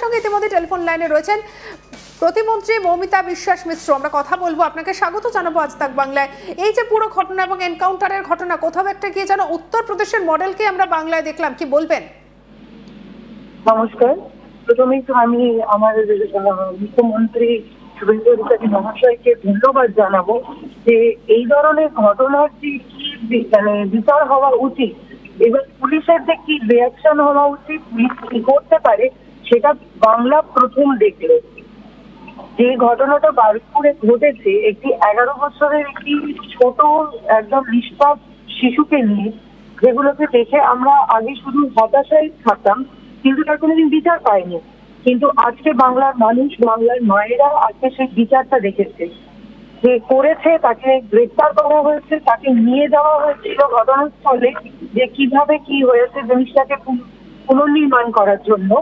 সঙ্গে ইতিমধ্যে টেলিফোন লাইনে রয়েছেন প্রতিমন্ত্রী মৌমিতা বিশ্বাস মিশ্র। আমরা কথা বলবো, আপনাকে স্বাগত জানাবো আজ তাক বাংলায়। এই যে পুরো ঘটনা এবং এনকাউন্টারের ঘটনা, কোথাও একটা গিয়ে যেন উত্তরপ্রদেশের মডেলকে আমরা বাংলায় দেখলাম, কি বলবেন? নমস্কার। প্রথমেই তো আমি আমার মুখ্যমন্ত্রী শুভেন্দু অধিকারী মহাশয়কে ধন্যবাদ জানাবো যে এই ধরনের ঘটনার যে কি মানে বিচার হওয়া উচিত এবং পুলিশের যে কি রিয়াকশন হওয়া উচিত, পুলিশ কি করতে পারে সেটা বাংলা প্রথম দেখলো। যে ঘটনাটা বারুইপুরে ঘটেছে, একটি 11 বছরের একটি ছোট একদম নিষ্পাপ শিশুকে নিয়ে, যেগুলোকে দেখে আমরা আগে শুধু হতাশায় থাকতাম, কিন্তু তার কোনোদিন বিচার পায়নি। কিন্তু আজকে বাংলার মানুষ, বাংলার মায়েরা আজকে সেই বিচারটা দেখেছে। যে করেছে তাকে গ্রেফতার করা হয়েছে, তাকে নিয়ে যাওয়া হয়েছিল ঘটনাস্থলে, যে কিভাবে কি হয়েছে জিনিসটাকে পুনর্নির্মাণ করার জন্য।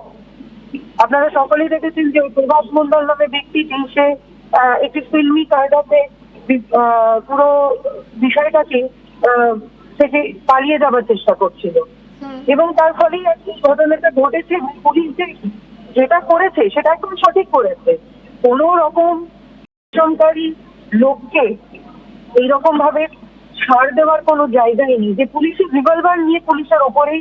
আপনারা সকলেই দেখেছেন যে প্রভাস মন্ডল নামে ব্যক্তিটি সে একটি ফিল্মি কায়দাতে পুরো বিষয়টাকে থেকে পালিয়ে যাবার চেষ্টা করছিল এবং তার ফলেই আজকে ঘটনাটা ঘটেছে। পুলিশ যেটা করেছে সেটা একদম সঠিক করেছে। কোন রকম আক্রমণকারী লোককে এইরকম ভাবে ছাড় দেওয়ার কোনো জায়গায় নেই যে পুলিশের রিভলভার নিয়ে পুলিশের ওপরেই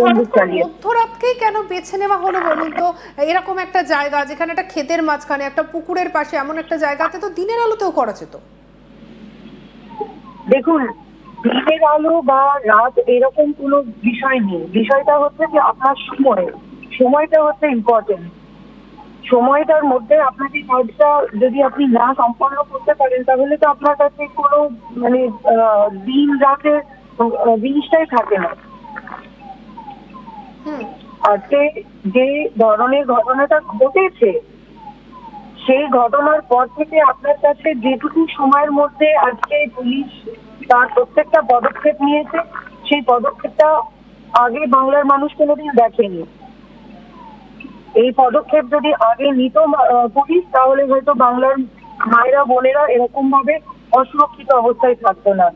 বন্দুক চালিয়ে। মধ্যরাতকেই কেন বেছে নেওয়া হলো বলুন তো? এরকম একটা জায়গা যেখানে একটা ক্ষেতের মাঝখানে, একটা পুকুরের পাশে, এমন একটা জায়গাতে তো দিনের আলোতেও করা যেত। দেখুন, দিনের আলো বা রাত এরকম কোনো বিষয় নেই। বিষয়টা হচ্ছে যে আপনার সময়টা হচ্ছে ইম্পর্টেন্ট। সময়টার মধ্যে আপনাকে কাজটা যদি আপনি না সম্পন্ন করতে পারেন, তাহলে তো আপনার কাছে কোনো মানে দিন রাতের জিনিসটাই থাকে না। আজকে যে ধরনের ঘটনাটা ঘটেছে, সেই ঘটনার পর থেকে আপনার কাছে যেটুকু সময়ের মধ্যে আজকে পুলিশ তার প্রত্যেকটা পদক্ষেপ নিয়েছে, সেই পদক্ষেপটা আগে বাংলার মানুষ কোনোদিন দেখেনি। এই পদক্ষেপ যদি আগে নিত পুলিশ, তাহলে হয়তো বাংলার মায়েরা বোনেরা এরকম ভাবে অসুরক্ষিত অবস্থায় থাকতো না।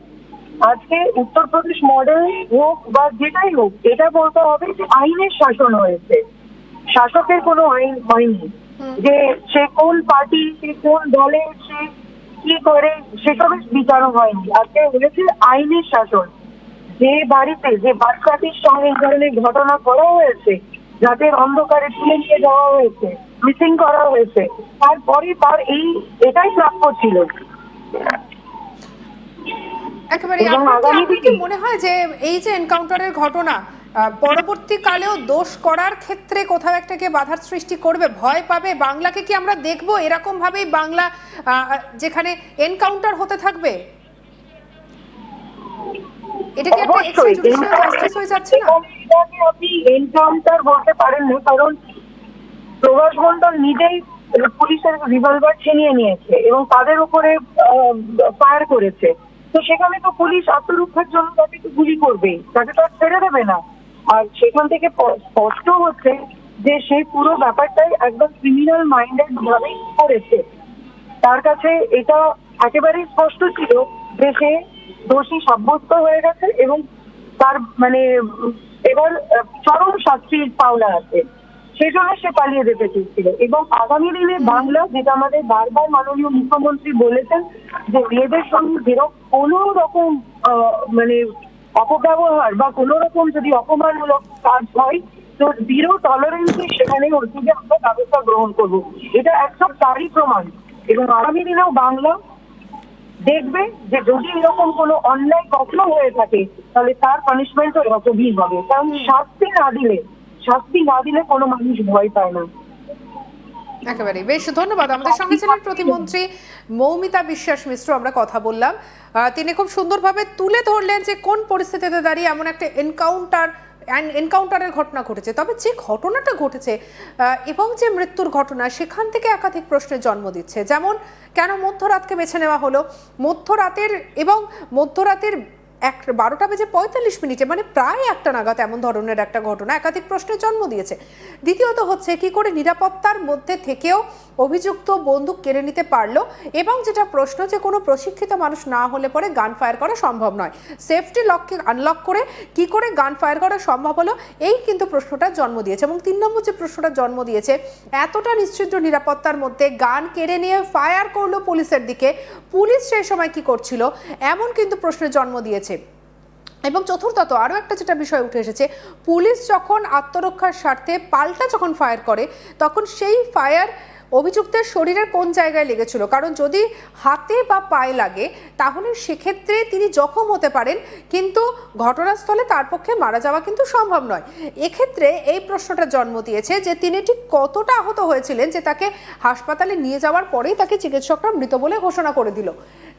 আজকে উত্তরপ্রদেশ মডেল হোক বা যেটাই হোক, এটা বলতে হবে যে আইনের শাসন হয়েছে, শাসকের কোনো আইন হয়নি। যে সে কোন পার্টি, সে কোন দলে, সে কি করে, সেসবের বিচারও হয়নি। আজকে হয়েছে আইনের শাসন। যে বাড়িতে যে বাচ্চাটির সঙ্গে এই ধরনের ঘটনা করা হয়েছে, রাতের অন্ধকারে তুলে নিয়ে যাওয়া হয়েছে, মিসিং করা হয়েছে, তারপরে তার এটাই প্রাপ্য ছিল। একেবারে। আপনার কি মনে হয় যে এই যে এনকাউন্টারের ঘটনা পরবর্তীকালেও দোষ করার ক্ষেত্রে কোথাও একটা গিয়ে বাধার সৃষ্টি করবে, ভয় পাবে? বাংলাকে কি আমরা দেখবো এরকম ভাবেই বাংলা যেখানে এনকাউন্টার হতে থাকবে? এটা কি একটা এক্সট্রাজুডিশিয়াল জাস্টিস হয়ে যাচ্ছে না? আপনি এনকাউন্টার বলতে পারেন না, কারণ প্রভাস মন্ডল নিজেই পুলিশের রিভলভার ছিনিয়ে নিয়েছে এবং তাদের উপরে ফায়ার করেছে। তো সেখানে তো পুলিশ আত্মরক্ষার জন্য তাকে তো গুলি করবেই, তাকে তো আর ছেড়ে দেবে না। আর সেখান থেকে স্পষ্ট হচ্ছে যে সেই পুরো ব্যাপারটাই একদম ক্রিমিনাল মাইন্ডেড ভাবেই করেছে। তার কাছে এটা একেবারেই স্পষ্ট ছিল যে সে দোষী সাব্যস্ত হয়ে গেছে এবং তার মানে এবার চরম শাস্তির পাওনা আছে। সেই জন্য সে পালিয়ে যেতে চেয়েছিল। এবং আগামী দিনে বাংলা, যেটা আমাদের বারবার মাননীয় মুখ্যমন্ত্রী বলেছেন, যে মেয়েদের সঙ্গে যেরকম কোনো রকম মানে অপব্যবহার বা কোনো রকম যদি অপমানমূলক কাজ হয়, তো জিরো টলারেন্সে সেখানে হচ্ছে যে আমরা ব্যবস্থা গ্রহণ করবো। এটা একদম তারই প্রমাণ। এবং আগামী দিনেও বাংলা দেখবে যে যদি এরকম কোনো অন্যায় কখনো হয়ে থাকে, তাহলে তার পানিশমেন্টও এরকমই হবে। কারণ শাস্তি না দিলে কোনো মানুষ ভয় পায় না। একেবারে। বেশ, ধন্যবাদ। আমাদের সঙ্গে ছিলেন প্রতিমন্ত্রী মৌমিতা বিশ্বাস মিশ্র। আমরা কথা বললাম, তিনি খুব সুন্দরভাবে তুলে ধরলেন যে কোন পরিস্থিতিতে দাঁড়িয়ে এমন একটা এনকাউন্টারের ঘটনা ঘটেছে। তবে যে ঘটনাটা ঘটেছে এবং যে মৃত্যুর ঘটনা, সেখান থেকে একাধিক প্রশ্নের জন্ম দিচ্ছে। যেমন, কেন মধ্যরাতকে বেছে নেওয়া হলো? মধ্যরাতের 12:45 মানে প্রায় একটা নাগাদ এমন ধরনের একটা ঘটনা একাধিক প্রশ্নের জন্ম দিয়েছে। দ্বিতীয়ত হচ্ছে কি করে নিরাপত্তার মধ্যে থেকেও অভিযুক্ত বন্দুক কেড়ে নিতে পারলো, এবং যেটা প্রশ্ন যে কোনো প্রশিক্ষিত মানুষ না হলে পরে গান ফায়ার করা সম্ভব নয়, সেফটি লককে আনলক করে কি করে গান ফায়ার করা সম্ভব হলো, এই কিন্তু প্রশ্নটা জন্ম দিয়েছে। এবং 3 নম্বর যে প্রশ্নটা জন্ম দিয়েছে, এতটা নিশ্চিদ্র নিরাপত্তার মধ্যে গান কেড়ে নিয়ে ফায়ার করলো পুলিশের দিকে, পুলিশ সেই সময় কি করছিল, এমন কিন্তু প্রশ্নের জন্ম দিয়েছে। এবং চতুর্থত আরও একটা যেটা বিষয় উঠে এসেছে, পুলিশ যখন আত্মরক্ষার স্বার্থে পাল্টা যখন ফায়ার করে, তখন সেই ফায়ার অভিযুক্তের শরীরের কোন জায়গায় লেগেছিল, কারণ যদি হাতে বা পায়ে লাগে তাহলে সেক্ষেত্রে তিনি জখম হতে পারেন, কিন্তু ঘটনাস্থলে তার পক্ষে মারা যাওয়া কিন্তু সম্ভব নয়। এক্ষেত্রে এই প্রশ্নটা জন্ম দিয়েছে যে তিনি ঠিক কতটা আহত হয়েছিলেন যে তাকে হাসপাতালে নিয়ে যাওয়ার পরেই তাকে চিকিৎসকরা মৃত বলে ঘোষণা করে দিল,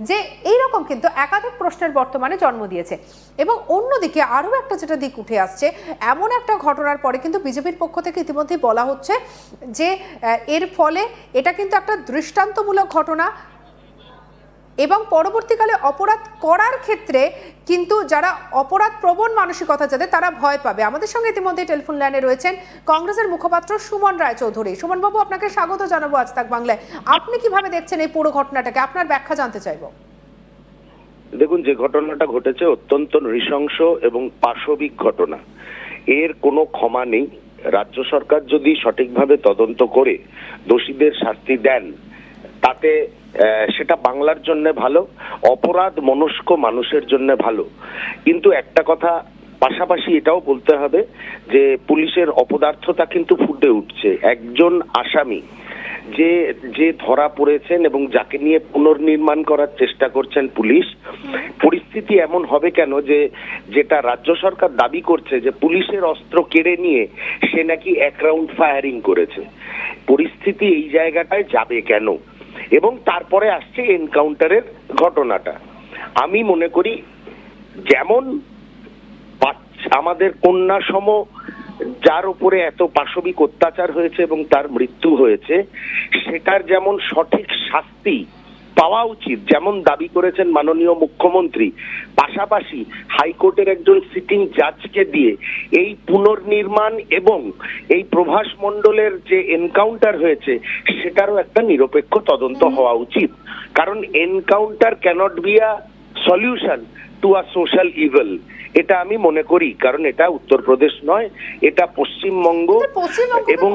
যে এইরকম কিন্তু একাধিক প্রশ্নের বর্তমানে জন্ম দিয়েছে। এবং অন্যদিকে আরও একটা যেটা দিক উঠে আসছে, এমন একটা ঘটনার পরে কিন্তু বিজেপির পক্ষ থেকে ইতিমধ্যেই বলা হচ্ছে যে এর ফলে এটা কিন্তু একটা দৃষ্টান্তমূলক ঘটনা, এবং পরবর্তীকালে অপরাধ করার ক্ষেত্রে কিন্তু যারা অপরাধ প্রবণ মানসিকতা যাদের, তারা ভয় পাবে। আমাদের সঙ্গে ইতিমধ্যে টেলিফোন লাইনে রয়েছেন কংগ্রেসের মুখপাত্র সুমন রায়চৌধুরী। সুমন বাবু, আপনাকে স্বাগত জানাবো আজ তাক বাংলায়। আপনি কিভাবে দেখছেন এই পুরো ঘটনাটাকে, আপনার ব্যাখ্যা জানতে চাইবো। দেখুন, যে ঘটনাটা ঘটেছে অত্যন্ত নৃশংস এবং পাশবিক ঘটনা, এর কোনো ক্ষমা নেই। রাজ্য সরকার যদি সঠিকভাবে তদন্ত করে দোষীদের শাস্তি দেন, তাতে সেটা বাংলার জন্য ভালো, অপরাধ মনস্ক মানুষের জন্য ভালো। কিন্তু একটা কথা পাশাপাশি এটাও বলতে হবে যে পুলিশের অপদার্থতা কিন্তু ফুটে উঠছে। একজন আসামি যে ধরা পড়েছেন এবং যাকে নিয়ে পুনর্নির্মাণ করার চেষ্টা করছেন পুলিশ, পরিস্থিতি এমন হবে কেন যে যেটা রাজ্য সরকার দাবি করছে যে পুলিশের অস্ত্র কেড়ে নিয়ে সে নাকি 1 রাউন্ড ফায়ারিং করেছে, পরিস্থিতি এই জায়গাটায় যাবে কেন? এবং তারপরে আসছে এনকাউন্টারের ঘটনাটা। আমি মনে করি যেমন আমাদের কন্যা সম যার উপরে এত পাশবিক অত্যাচার হয়েছে এবং তার মৃত্যু হয়েছে, সেটার যেমন সঠিক শাস্তি পাওয়া উচিত, যেমন দাবি করেছেন মাননীয় মুখ্যমন্ত্রী, পাশাপাশি হাইকোর্টের একজন সিটিং জাজকে দিয়ে এই পুনর্নির্মাণ এবং এই প্রভাস মণ্ডলের যে এনকাউন্টার হয়েছে সেটারও একটা নিরপেক্ষ তদন্ত হওয়া উচিত। কারণ encounter cannot be a solution to a social evil, এটা আমি মনে করি। কারণ এটা উত্তরপ্রদেশ নয়, এটা পশ্চিমবঙ্গ, এবং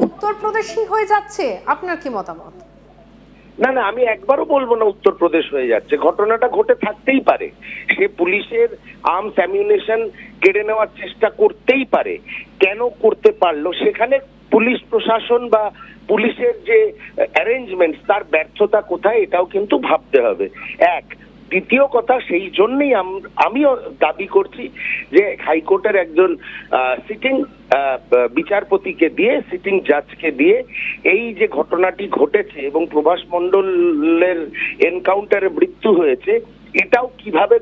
উত্তরপ্রদেশই হয়ে যাচ্ছে। আপনার কি মতামত? না, আমি একবারও বলবো না উত্তরপ্রদেশ হয়ে যাচ্ছে, ঘটনাটা ঘটে থাকতেই পারে। সে পুলিশের আর্মস অ্যামিউনিশন কেড়ে নেওয়ার চেষ্টা করতেই পারে, কেন করতে পারলো সেখানে পুলিশ প্রশাসন বা পুলিশের যে অ্যারেঞ্জমেন্টস তার ব্যর্থতা কোথায়, এটাও কিন্তু ভাবতে হবে। দ্বিতীয় কথা, সেই জন্যই আমিও দাবি করছি যে হাইকোর্টের একজন সিটিং বিচারপতিকে দিয়ে, সিটিং জাজকে দিয়ে এই যে ঘটনাটি ঘটেছে এবং প্রভাস মণ্ডলের এনকাউন্টারে মৃত্যু হয়েছে, এটাও কিভাবে